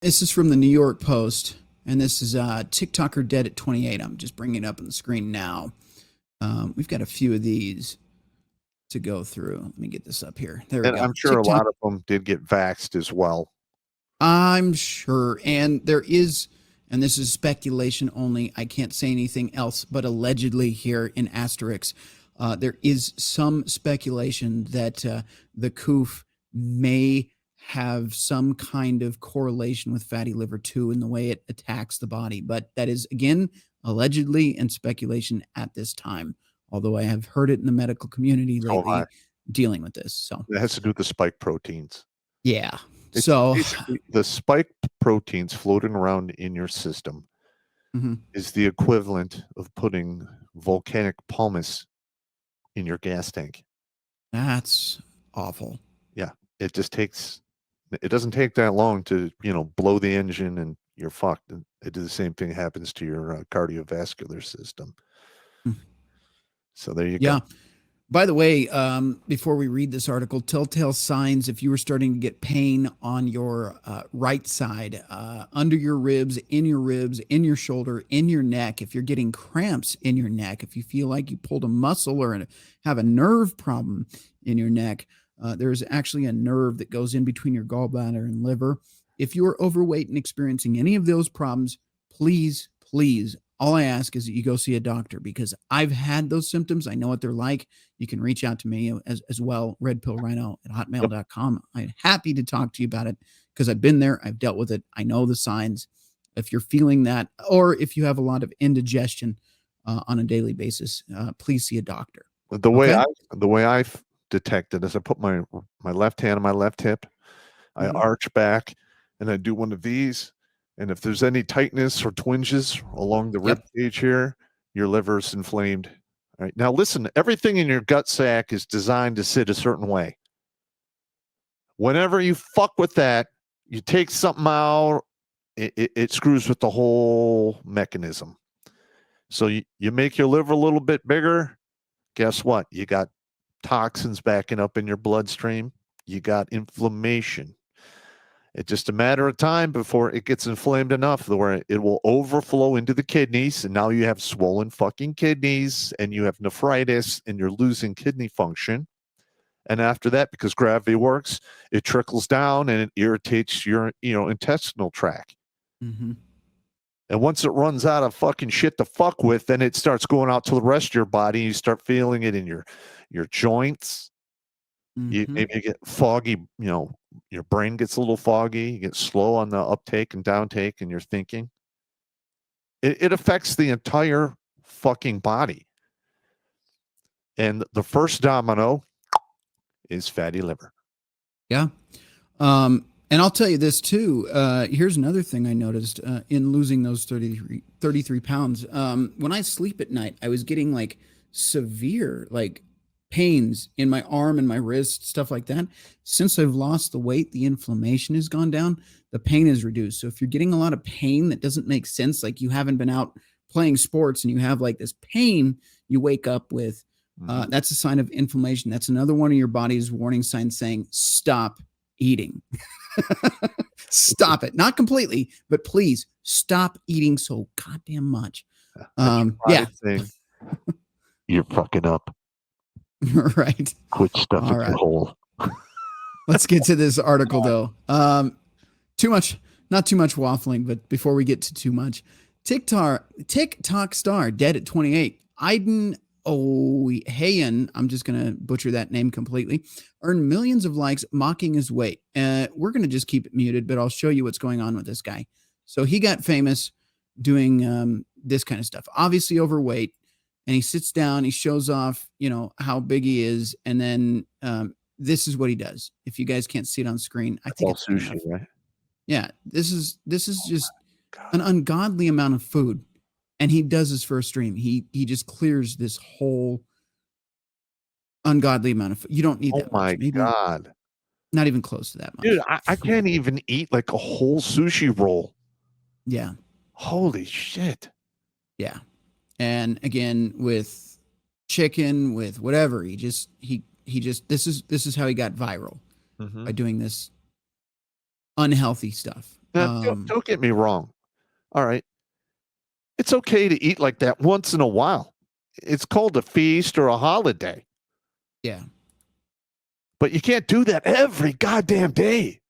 This is from the New York Post, and this is TikToker dead at 28. I'm just bringing it up on the screen now. We've got a few of these to go through. Let me get this up here. There we And go. I'm sure TikTok, a lot of them did get vaxxed as well. I'm sure. And there is, and this is speculation only. I can't say anything else, but allegedly here in asterisks, there is some speculation that the coof may have some kind of correlation with fatty liver 2 in the way it attacks the body. But that is, again, allegedly and speculation at this time. Although I have heard it in the medical community lately dealing with this. So it has to do with the spike proteins. Yeah. It's so basically the spike proteins floating around in your system is the equivalent of putting volcanic pumice in your gas tank. That's awful. Yeah. It doesn't take that long to, blow the engine and you're fucked. And the same thing happens to your cardiovascular system. So there you go. By the way, before we read this article, telltale signs if you were starting to get pain on your right side, under your ribs, in your shoulder, in your neck, if you're getting cramps in your neck, if you feel like you pulled a muscle or have a nerve problem in your neck, there's actually a nerve that goes in between your gallbladder and liver. If you are overweight and experiencing any of those problems, please, all I ask is that you go see a doctor, because I've had those symptoms. I know what they're like. You can reach out to me as well, redpillrhino@hotmail.com. I'm happy to talk to you about it because I've been there. I've dealt with it. I know the signs. If you're feeling that, or if you have a lot of indigestion on a daily basis, please see a doctor. The way I detect it is I put my left hand on my left hip, I arch back, and I do one of these. And if there's any tightness or twinges along the rib cage here, your liver's inflamed. All right. Now listen, everything in your gut sac is designed to sit a certain way. Whenever you fuck with that, you take something out, it screws with the whole mechanism. So you make your liver a little bit bigger. Guess what? You got toxins backing up in your bloodstream. You got inflammation. It's just a matter of time before it gets inflamed enough where it will overflow into the kidneys, and now you have swollen fucking kidneys, and you have nephritis, and you're losing kidney function. And after that, because gravity works, it trickles down and it irritates your intestinal tract. And once it runs out of fucking shit to fuck with, then it starts going out to the rest of your body. You start feeling it in your joints. You maybe get foggy, your brain gets a little foggy. You get slow on the uptake and downtake in your thinking. It affects the entire fucking body. And the first domino is fatty liver. Yeah. And I'll tell you this too. Here's another thing I noticed in losing those 33 pounds. When I sleep at night, I was getting like severe, pains in my arm and my wrist, stuff like that. Since I've lost the weight, the inflammation has gone down, the pain is reduced. So if you're getting a lot of pain that doesn't make sense, like you haven't been out playing sports and you have like this pain you wake up with, that's a sign of inflammation. That's another one of your body's warning signs saying, stop eating. Stop it. Not completely, but please stop eating so goddamn much. Saying, you're fucking up. Right. Quit stuffing your hole. Let's get to this article though. Not too much waffling, but before we get to too much, TikTok star dead at 28. Aiden Ohayan, I'm just going to butcher that name completely, earned millions of likes mocking his weight. We're going to just keep it muted, but I'll show you what's going on with this guy. So he got famous doing this kind of stuff, obviously overweight. And he sits down, he shows off, how big he is. And then this is what he does. If you guys can't see it on screen, I think it's sushi, right? Yeah, this is just an ungodly amount of food. And he does this for a stream. He just clears this whole ungodly amount of food. You don't need that much. Maybe God. Not even close to that much. Dude, I can't even eat like a whole sushi roll. Yeah. Holy shit. Yeah. And again, with chicken, with whatever, he just this is how he got viral by doing this unhealthy stuff. Now, don't get me wrong. All right. It's okay to eat like that once in a while. It's called a feast or a holiday. Yeah. But you can't do that every goddamn day.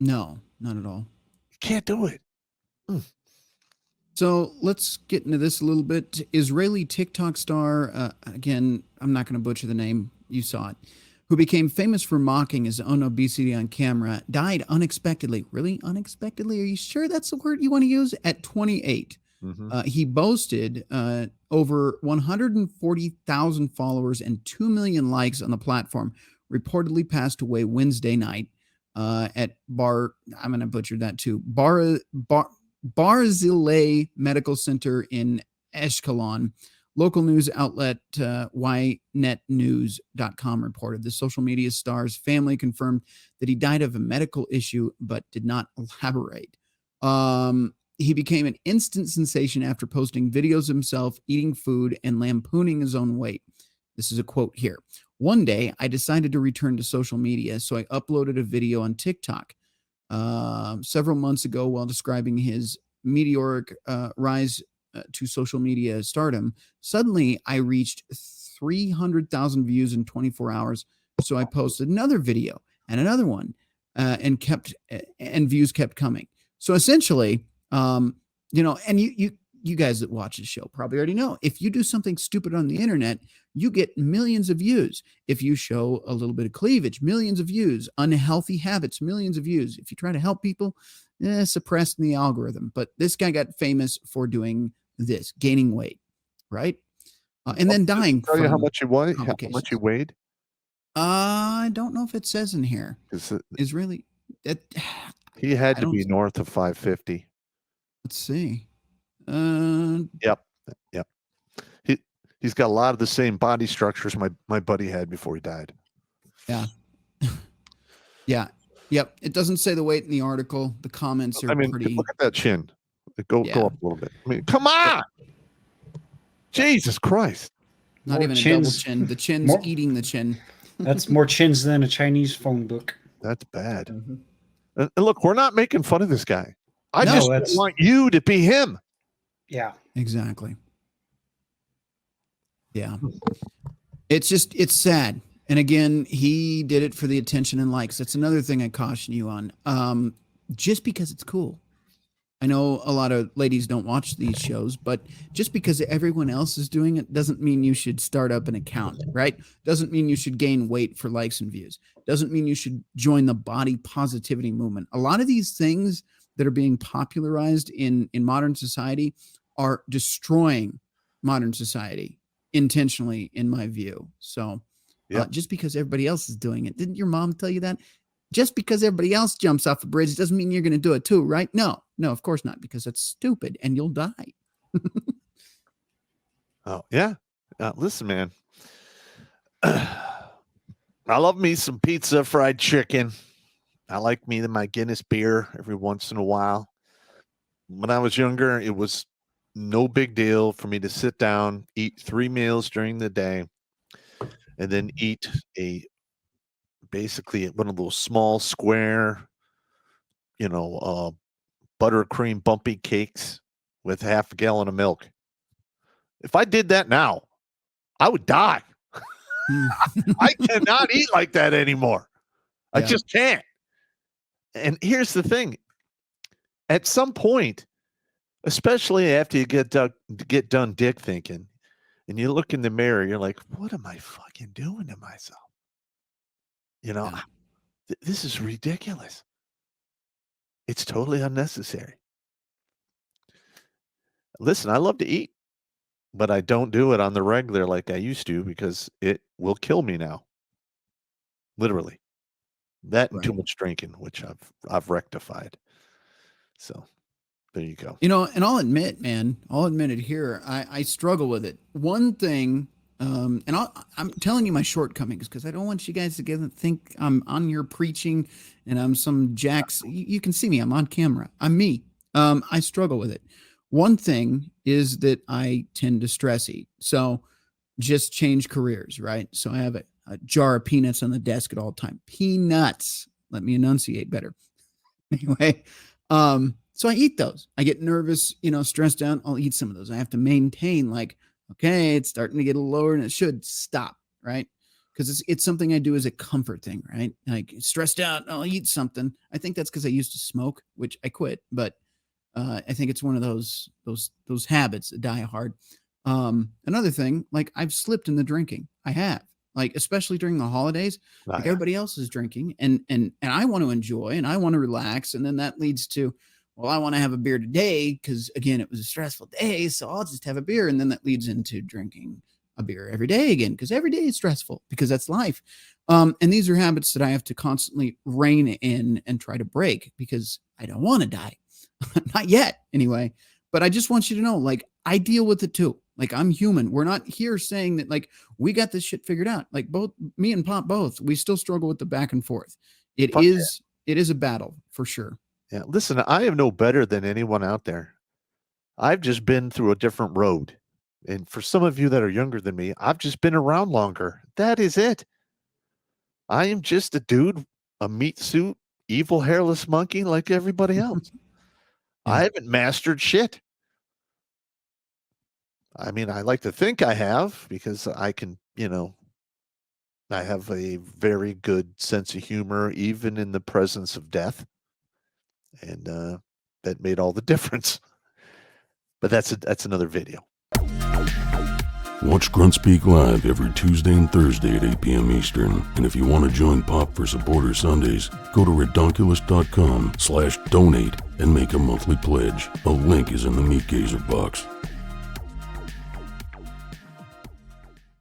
No, not at all. You can't do it. So let's get into this a little bit. Israeli TikTok star, again, I'm not going to butcher the name, you saw it, who became famous for mocking his own obesity on camera, died unexpectedly. Really unexpectedly? Are you sure that's the word you want to use? At 28. He boasted over 140,000 followers and 2 million likes on the platform, reportedly passed away Wednesday night at I'm going to butcher that too, Barzilay Medical Center in Eshkelon. Local news outlet ynetnews.com reported the social media star's family confirmed that he died of a medical issue, but did not elaborate. He became an instant sensation after posting videos of himself eating food and lampooning his own weight. This is a quote here. One day, I decided to return to social media, so I uploaded a video on TikTok. Several months ago, while describing his meteoric rise to social media stardom, suddenly I reached 300,000 views in 24 hours. So I posted another video and another one, and views kept coming. So essentially, and you guys that watch the show probably already know, if you do something stupid on the internet, you get millions of views. If you show a little bit of cleavage, millions of views. Unhealthy habits, millions of views. If you try to help people, suppressed in the algorithm. But this guy got famous for doing this, gaining weight, right? And then dying. Tell you how much you weigh? How much you weighed? I don't know if it says in here. Is really that he had to be north of 550. Let's see. Yep. He's got a lot of the same body structures my buddy had before he died. Yeah. Yeah. Yep. It doesn't say the weight in the article. The comments are pretty. Look at that chin. Go up a little bit. I mean, come on. Jesus Christ. Not even a double chin. The chin's eating the chin. That's more chins than a Chinese phone book. That's bad. Mm-hmm. And look, we're not making fun of this guy. I just want you to be him. Yeah. Exactly. Yeah. It's sad. And again, he did it for the attention and likes. That's another thing I caution you on. Just because it's cool. I know a lot of ladies don't watch these shows, but just because everyone else is doing it doesn't mean you should start up an account, right? Doesn't mean you should gain weight for likes and views. Doesn't mean you should join the body positivity movement. A lot of these things that are being popularized in modern society are destroying modern society intentionally, in my view. So just because everybody else is doing it, didn't your mom tell you that? Just because everybody else jumps off a bridge doesn't mean you're going to do it too, right? No, of course not, because that's stupid and you'll die. Oh, yeah. Listen, man. I love me some pizza, fried chicken. I like me my Guinness beer every once in a while. When I was younger, it was no big deal for me to sit down, eat 3 meals during the day, and then eat basically one of those small square, buttercream bumpy cakes with half a gallon of milk. If I did that now, I would die. I cannot eat like that anymore. I just can't. And here's the thing. At some point, especially after you get done dick thinking, and you look in the mirror, you're like, what am I fucking doing to myself? This is ridiculous. It's totally unnecessary. Listen, I love to eat, but I don't do it on the regular like I used to because it will kill me now. Literally. That and too much drinking, which I've rectified. So there you go. And I'll admit, man, it here. I struggle with it. One thing, and I'm telling you my shortcomings because I don't want you guys to think I'm on here preaching and I'm some jacks. You can see me. I'm on camera. I'm me. I struggle with it. One thing is that I tend to stress eat. So just change careers, right? So I have a jar of peanuts on the desk at all time. Peanuts. Let me enunciate better. Anyway, So I eat those. I get nervous, stressed out. I'll eat some of those. I have to maintain like, okay, it's starting to get a little lower and it should stop, right? Because it's something I do as a comfort thing, right? Like stressed out, I'll eat something. I think that's because I used to smoke, which I quit, but I think it's one of those habits that die hard. Another thing, like I've slipped in the drinking. I have, like especially during the holidays, like everybody else is drinking, and I want to enjoy and I want to relax, and then that leads to, well, I want to have a beer today because again, it was a stressful day, so I'll just have a beer, and then that leads into drinking a beer every day again because every day is stressful because that's life. And these are habits that I have to constantly rein in and try to break because I don't want to die. Not yet, anyway. But I just want you to know, like, I deal with it too. Like, I'm human. We're not here saying that, like, we got this shit figured out. Like, both me and Pop, we still struggle with the back and forth. It is a battle for sure. Yeah. Listen, I am no better than anyone out there. I've just been through a different road. And for some of you that are younger than me, I've just been around longer. That is it. I am just a dude, a meat suit, evil hairless monkey like everybody else. Yeah. I haven't mastered shit. I mean, I like to think I have because I can, I have a very good sense of humor, even in the presence of death. And that made all the difference. But that's another video. Watch Grunt Speak live every Tuesday and Thursday at 8 p.m. Eastern. And if you want to join Pop for Supporter Sundays, go to redonkulous.com/donate and make a monthly pledge. A link is in the Meat Gazer box.